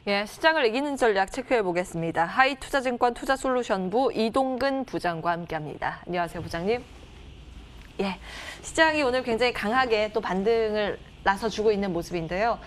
예, 시장을 이기는 전략 체크해 보겠습니다. 하이투자증권 투자솔루션부 이동근 부장과 함께합니다. 안녕하세요, 부장님. 예, 시장이 오늘 굉장히 강하게 또 반등을 나서주고 있는 모습인데요.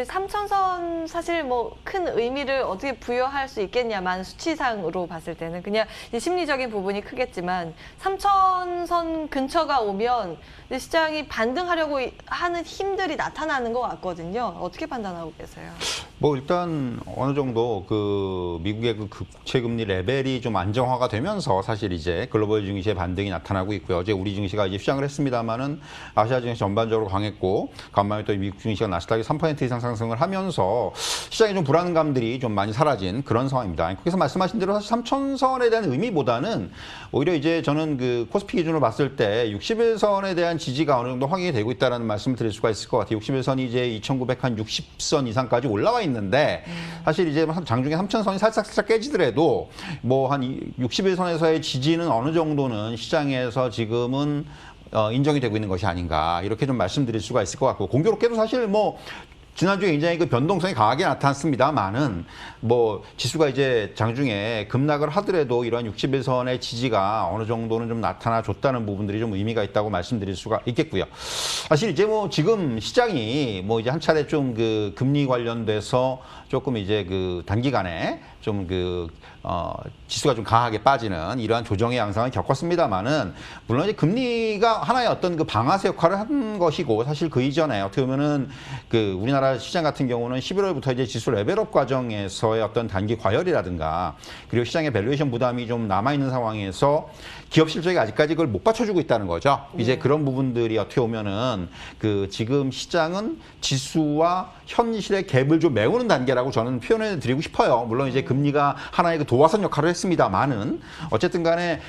삼천선 사실 뭐 큰 의미를 어떻게 부여할 수 있겠냐만 수치상으로 봤을 때는 그냥 심리적인 부분이 크겠지만 삼천선 근처가 오면 시장이 반등하려고 하는 힘들이 나타나는 것 같거든요. 어떻게 판단하고 계세요? 뭐 일단 어느 정도 그 미국의 그 국채 금리 레벨이 좀 안정화가 되면서 사실 이제 글로벌 증시의 반등이 나타나고 있고요. 어제 우리 증시가 이제 시장을 했습니다만은 아시아 증시 전반적으로 강했고 간만에 또 미국 증시가 나스닥이 3% 이상 상승을 하면서 시장에 좀 불안감들이 좀 많이 사라진 그런 상황입니다. 거기서 말씀하신 대로 사실 3천선에 대한 의미보다는 오히려 이제 저는 그 코스피 기준으로 봤을 때 61선에 대한 지지가 어느 정도 확인이 되고 있다는 말씀을 드릴 수가 있을 것 같아요. 61선이 이제 2,960선 이상까지 올라와 있는데 사실 이제 장중에 3천선이 살짝 깨지더라도 뭐 한 61선에서의 지지는 어느 정도는 시장에서 지금은 인정이 되고 있는 것이 아닌가 이렇게 좀 말씀드릴 수가 있을 것 같고 공교롭게도 사실 뭐 지난주에 굉장히 그 변동성이 강하게 나타났습니다만은 뭐 지수가 이제 장중에 급락을 하더라도 이런 61선의 지지가 어느 정도는 좀 나타나줬다는 부분들이 좀 의미가 있다고 말씀드릴 수가 있겠고요. 사실 이제 뭐 지금 시장이 뭐 이제 한 차례 좀 그 금리 관련돼서 조금 이제 그 단기간에 좀 그 지수가 좀 강하게 빠지는 이러한 조정의 양상을 겪었습니다만은 물론 이제 금리가 하나의 어떤 그 방아쇠 역할을 한 것이고 사실 그 이전에 어떻게 보면은 그 우리나라 시장 같은 경우는 11월부터 이제 지수 레벨업 과정에서의 어떤 단기 과열이라든가 그리고 시장의 밸류에이션 부담이 좀 남아 있는 상황에서 기업 실적이 아직까지 그걸 못 받쳐주고 있다는 거죠. 이제 그런 부분들이 어떻게 보면은 그 지금 시장은 지수와 현실의 갭을 좀 메우는 단계라고 저는 표현해 드리고 싶어요. 물론 이제 금리가 하나의 그 도화선 역할을 했습니다만은 어쨌든 간에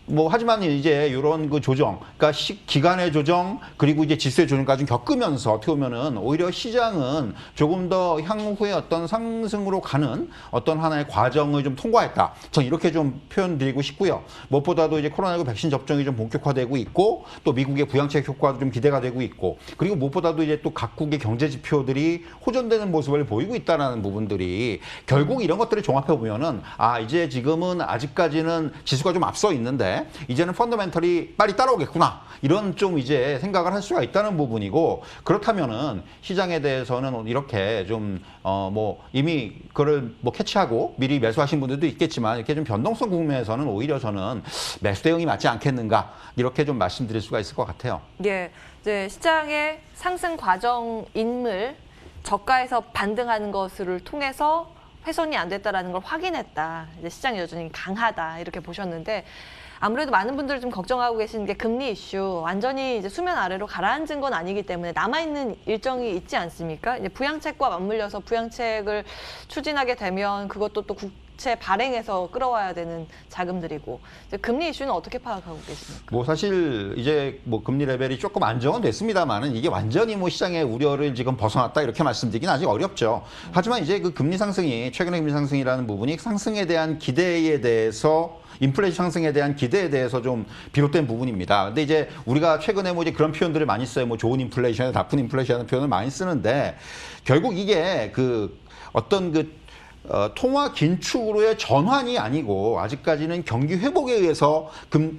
뭐 하지만 이제 이런 그 조정, 그러니까 기간의 조정 그리고 이제 지수의 조정까지 좀 겪으면서 어떻게 보면은 오히려 시장은 조금 더 향후에 어떤 상승으로 가는 어떤 하나의 과정을 좀 통과했다. 전 이렇게 좀 표현드리고 싶고요. 무엇보다도 이제 코로나19 백신 접종이 좀 본격화되고 있고 또 미국의 부양책 효과도 좀 기대가 되고 있고 그리고 무엇보다도 이제 또 각국의 경제 지표들이 호전되는 모습을 보이고 있다는 부분들이 결국 이런 것들을 종합해 보면은 아 이제 지금은 아직까지는 지수가 좀 앞서 있는데. 이제는 펀더멘털이 빨리 따라오겠구나 이런 좀 이제 생각을 할 수가 있다는 부분이고 그렇다면은 시장에 대해서는 이렇게 좀 뭐 이미 그걸 뭐 캐치하고 미리 매수하신 분들도 있겠지만 이렇게 좀 변동성 국면에서는 오히려 저는 매수 대응이 맞지 않겠는가 이렇게 좀 말씀드릴 수가 있을 것 같아요. 예, 이제 시장의 상승 과정 인물 저가에서 반등하는 것을 통해서 훼손이 안 됐다라는 걸 확인했다. 이제 시장이 여전히 강하다 이렇게 보셨는데. 아무래도 많은 분들이 좀 걱정하고 계시는 게 금리 이슈. 완전히 이제 수면 아래로 가라앉은 건 아니기 때문에 남아있는 일정이 있지 않습니까? 이제 부양책과 맞물려서 부양책을 추진하게 되면 그것도 또 국채 발행해서 끌어와야 되는 자금들이고 이제 금리 이슈는 어떻게 파악하고 계십니까? 뭐 사실 이제 뭐 금리 레벨이 조금 안정은 됐습니다만은 이게 완전히 뭐 시장의 우려를 지금 벗어났다 이렇게 말씀드리긴 아직 어렵죠. 하지만 이제 그 금리 상승이 최근의 금리 상승이라는 부분이 상승에 대한 기대에 대해서 인플레이션 상승에 대한 기대에 대해서 좀 비롯된 부분입니다. 근데 이제 우리가 최근에 뭐 이제 그런 표현들을 많이 써요. 뭐 좋은 인플레이션, 나쁜 인플레이션이라는 표현을 많이 쓰는데 결국 이게 그 어떤 그 통화 긴축으로의 전환이 아니고 아직까지는 경기 회복에 의해서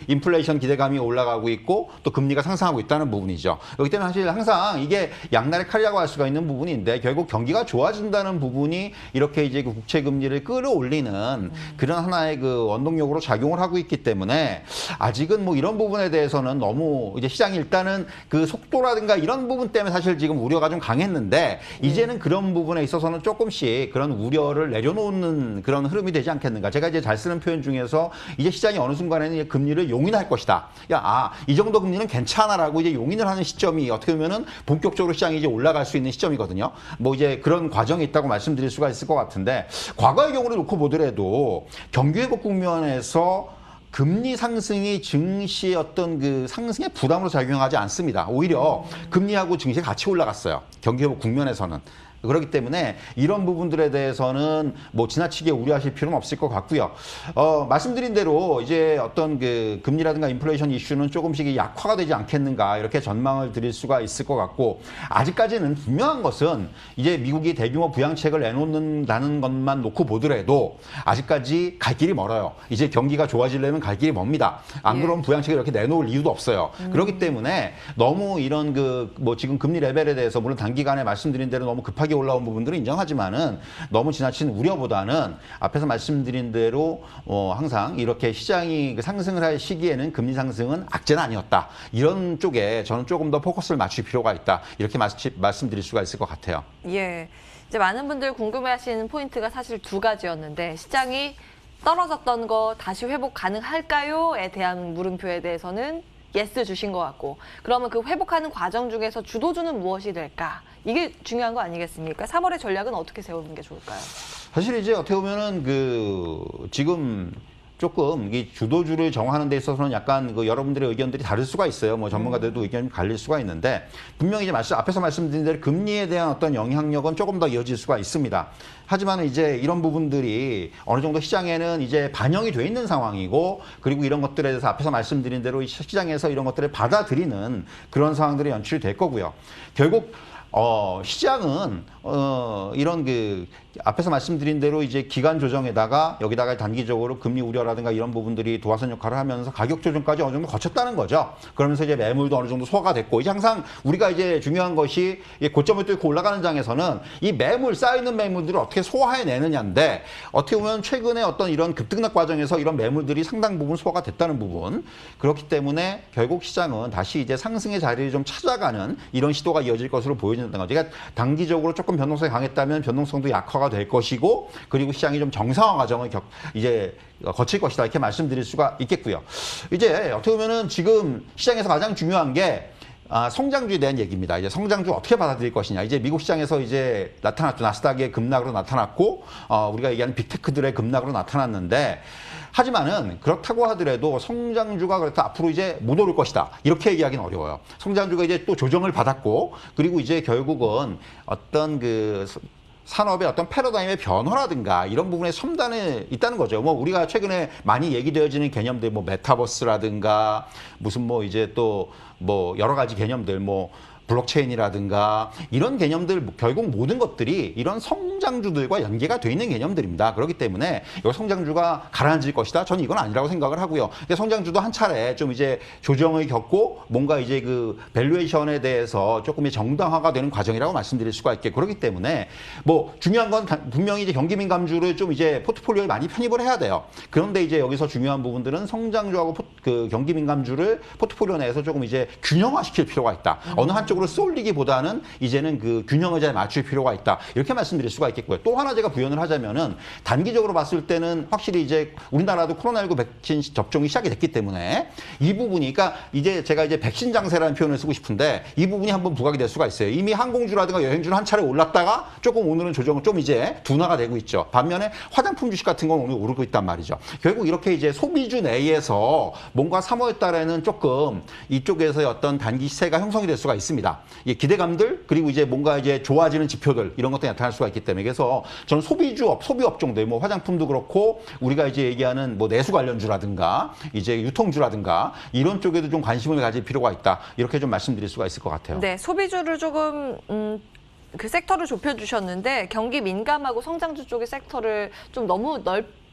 인플레이션 기대감이 올라가고 있고 또 금리가 상승하고 있다는 부분이죠. 그렇기 때문에 사실 항상 이게 양날의 칼이라고 할 수가 있는 부분인데 결국 경기가 좋아진다는 부분이 이렇게 이제 그 국채 금리를 끌어올리는 그런 하나의 그 원동력으로 작용을 하고 있기 때문에 아직은 뭐 이런 부분에 대해서는 너무 이제 시장이 일단은 그 속도라든가 이런 부분 때문에 사실 지금 우려가 좀 강했는데 이제는 그런 부분에 있어서는 조금씩 그런 우려를 내려놓는 그런 흐름이 되지 않겠는가. 제가 이제 잘 쓰는 표현 중에서 이제 시장이 어느 순간에는 금리를 용인할 것이다. 야, 이 정도 금리는 괜찮아라고 이제 용인을 하는 시점이 어떻게 보면은 본격적으로 시장이 이제 올라갈 수 있는 시점이거든요. 뭐 이제 그런 과정이 있다고 말씀드릴 수가 있을 것 같은데 과거의 경우를 놓고 보더라도 경기 회복 국면에서 금리 상승이 증시의 어떤 그 상승의 부담으로 작용하지 않습니다. 오히려 금리하고 증시가 같이 올라갔어요. 경기 회복 국면에서는. 그렇기 때문에 이런 부분들에 대해서는 뭐 지나치게 우려하실 필요는 없을 것 같고요. 말씀드린 대로 이제 어떤 그 금리라든가 인플레이션 이슈는 조금씩 약화가 되지 않겠는가 이렇게 전망을 드릴 수가 있을 것 같고, 아직까지는 분명한 것은 이제 미국이 대규모 부양책을 내놓는다는 것만 놓고 보더라도 아직까지 갈 길이 멀어요. 이제 경기가 좋아지려면 갈 길이 멉니다. 안 그러면 부양책을 이렇게 내놓을 이유도 없어요. 그렇기 때문에 너무 이런 그 뭐 지금 금리 레벨에 대해서 물론 단기간에 말씀드린 대로 너무 급하게 올라온 부분들은 인정하지만은 너무 지나친 우려보다는 앞에서 말씀드린 대로 항상 이렇게 시장이 상승을 할 시기에는 금리 상승은 악재는 아니었다. 이런 쪽에 저는 조금 더 포커스를 맞출 필요가 있다. 이렇게 말씀드릴 수가 있을 것 같아요. 예. 이제 많은 분들 궁금해하시는 포인트가 사실 두 가지였는데, 시장이 떨어졌던 거 다시 회복 가능할까요?에 대한 물음표에 대해서는 예스 주신 것 같고, 그러면 그 회복하는 과정 중에서 주도주는 무엇이 될까? 이게 중요한 거 아니겠습니까? 3월의 전략은 어떻게 세우는 게 좋을까요? 사실 이제 어떻게 보면은 지금 조금 이 주도주를 정하는 데 있어서는 약간 여러분들의 의견들이 다를 수가 있어요. 뭐 전문가들도 의견이 갈릴 수가 있는데, 분명히 이제 앞에서 말씀드린 대로 금리에 대한 어떤 영향력은 조금 더 이어질 수가 있습니다. 하지만 이제 이런 부분들이 어느 정도 시장에는 이제 반영이 돼 있는 상황이고, 그리고 이런 것들에 대해서 앞에서 말씀드린 대로 시장에서 이런 것들을 받아들이는 그런 상황들이 연출이 될 거고요. 결국 시장은 이런 앞에서 말씀드린 대로 이제 기간 조정에다가 여기다가 단기적으로 금리 우려라든가 이런 부분들이 도화선 역할을 하면서 가격 조정까지 어느 정도 거쳤다는 거죠. 그러면서 이제 매물도 어느 정도 소화가 됐고, 이제 항상 우리가 이제 중요한 것이 고점을 뚫고 올라가는 장에서는 이 쌓여있는 매물들을 어떻게 소화해내느냐인데, 어떻게 보면 최근에 어떤 이런 급등락 과정에서 이런 매물들이 상당 부분 소화가 됐다는 부분, 그렇기 때문에 결국 시장은 다시 이제 상승의 자리를 좀 찾아가는 이런 시도가 이어질 것으로 보여진다는 거죠. 그러니까 단기적으로 조금 변동성이 강했다면 변동성도 약화가 될 것이고, 그리고 시장이 좀 정상화 과정을 이제 거칠 것이다, 이렇게 말씀드릴 수가 있겠고요. 이제 어떻게 보면은 지금 시장에서 가장 중요한 게 성장주에 대한 얘기입니다. 이제 성장주 어떻게 받아들일 것이냐. 이제 미국 시장에서 이제 나타났죠. 나스닥의 급락으로 나타났고, 우리가 얘기하는 빅테크들의 급락으로 나타났는데, 하지만은 그렇다고 하더라도 성장주가 그렇다 앞으로 이제 못 오를 것이다, 이렇게 얘기하기는 어려워요. 성장주가 이제 또 조정을 받았고, 그리고 이제 결국은 어떤 산업의 어떤 패러다임의 변화라든가 이런 부분에 첨단에 있다는 거죠. 뭐 우리가 최근에 많이 얘기되어지는 개념들, 뭐 메타버스라든가 무슨 뭐 이제 또 뭐 여러 가지 개념들, 뭐 블록체인이라든가 이런 개념들, 결국 모든 것들이 이런 성장주들과 연계가 돼 있는 개념들입니다. 그렇기 때문에 이 성장주가 가라앉을 것이다, 저는 이건 아니라고 생각을 하고요. 근데 성장주도 한 차례 좀 이제 조정을 겪고 뭔가 이제 밸류에이션에 대해서 조금 정당화가 되는 과정이라고 말씀드릴 수가 있겠고, 그렇기 때문에 뭐 중요한 건 분명히 이제 경기 민감주를 좀 이제 포트폴리오에 많이 편입을 해야 돼요. 그런데 이제 여기서 중요한 부분들은 성장주하고 경기 민감주를 포트폴리오 내에서 조금 이제 균형화시킬 필요가 있다. 어느 한쪽으로 쏠리기보다는 이제는 균형을 잘 맞출 필요가 있다, 이렇게 말씀드릴 수가 있겠고요. 또 하나 제가 부연을 하자면은 단기적으로 봤을 때는 확실히 이제 우리나라도 코로나19 백신 접종이 시작이 됐기 때문에 이 부분이, 그러니까 이제 제가 이제 백신 장세라는 표현을 쓰고 싶은데, 이 부분이 한번 부각이 될 수가 있어요. 이미 항공주라든가 여행주는 한 차례 올랐다가 조금 오늘은 조정은 좀 이제 둔화가 되고 있죠. 반면에 화장품 주식 같은 건 오늘 오르고 있단 말이죠. 결국 이렇게 이제 소비주 내에서 뭔가 3월 달에는 조금 이쪽에서의 어떤 단기 시세가 형성이 될 수가 있습니다. 기대감들, 그리고 이제 뭔가 이제 좋아지는 지표들, 이런 것들이 나타날 수가 있기 때문에, 그래서 저는 소비 업종들, 뭐 화장품도 그렇고 우리가 이제 얘기하는 뭐 내수 관련주라든가 이제 유통주라든가 이런 쪽에도 좀 관심을 가질 필요가 있다, 이렇게 좀 말씀드릴 수가 있을 것 같아요. 네, 소비주를 조금 그 섹터를 좁혀주셨는데, 경기 민감하고 성장주 쪽의 섹터를 좀 너무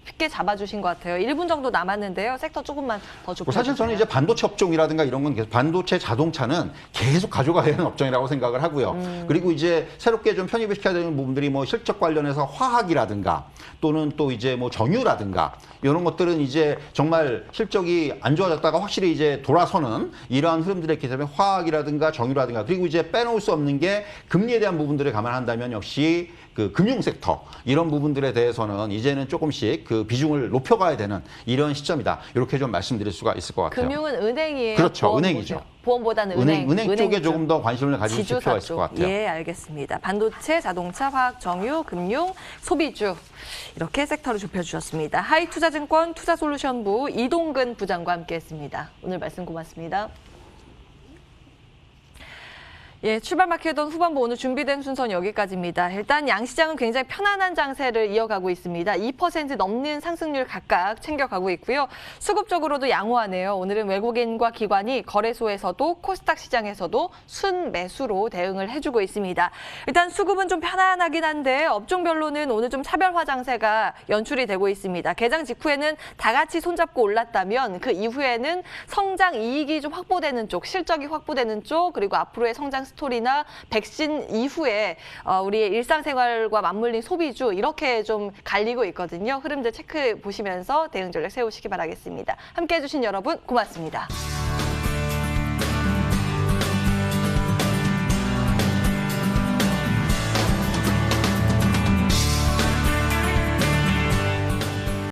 쉽게 잡아주신 것 같아요. 1분 정도 남았는데요. 섹터 조금만 더 좁혀주세요. 사실 저는 이제 반도체 업종이라든가 이런 건 계속, 반도체, 자동차는 계속 가져가야 되는 업종이라고 생각을 하고요. 그리고 이제 새롭게 좀 편입을 시켜야 되는 부분들이 뭐 실적 관련해서 화학이라든가 또는 또 이제 뭐 정유라든가 이런 것들은 이제 정말 실적이 안 좋아졌다가 확실히 이제 돌아서는 이러한 흐름들이 있기 때문에 화학이라든가 정유라든가, 그리고 이제 빼놓을 수 없는 게 금리에 대한 부분들을 감안한다면 역시 금융 섹터, 이런 부분들에 대해서는 이제는 조금씩 비중을 높여가야 되는 이런 시점이다, 이렇게 좀 말씀드릴 수가 있을 것 같아요. 금융은 은행이에요. 그렇죠, 은행이죠. 보험보다는 은행 쪽에 조금 더 관심을 가질 필요가 있을 것 같아요. 예, 알겠습니다. 반도체, 자동차, 화학, 정유, 금융, 소비주, 이렇게 섹터를 좁혀주셨습니다. 하이투자증권 투자솔루션부 이동근 부장과 함께했습니다. 오늘 말씀 고맙습니다. 예, 출발 막히던 후반부 오늘 준비된 순서는 여기까지입니다. 일단 양시장은 굉장히 편안한 장세를 이어가고 있습니다. 2% 넘는 상승률 각각 챙겨가고 있고요. 수급적으로도 양호하네요. 오늘은 외국인과 기관이 거래소에서도 코스닥 시장에서도 순매수로 대응을 해주고 있습니다. 일단 수급은 좀 편안하긴 한데 업종별로는 오늘 좀 차별화 장세가 연출이 되고 있습니다. 개장 직후에는 다 같이 손잡고 올랐다면 그 이후에는 성장 이익이 좀 확보되는 쪽, 실적이 확보되는 쪽, 그리고 앞으로의 성장 스토리나 백신 이후에 우리의 일상생활과 맞물린 소비주 이렇게 좀 갈리고 있거든요. 흐름들 체크해 보시면서 대응 전략 세우시기 바라겠습니다. 함께해 주신 여러분 고맙습니다.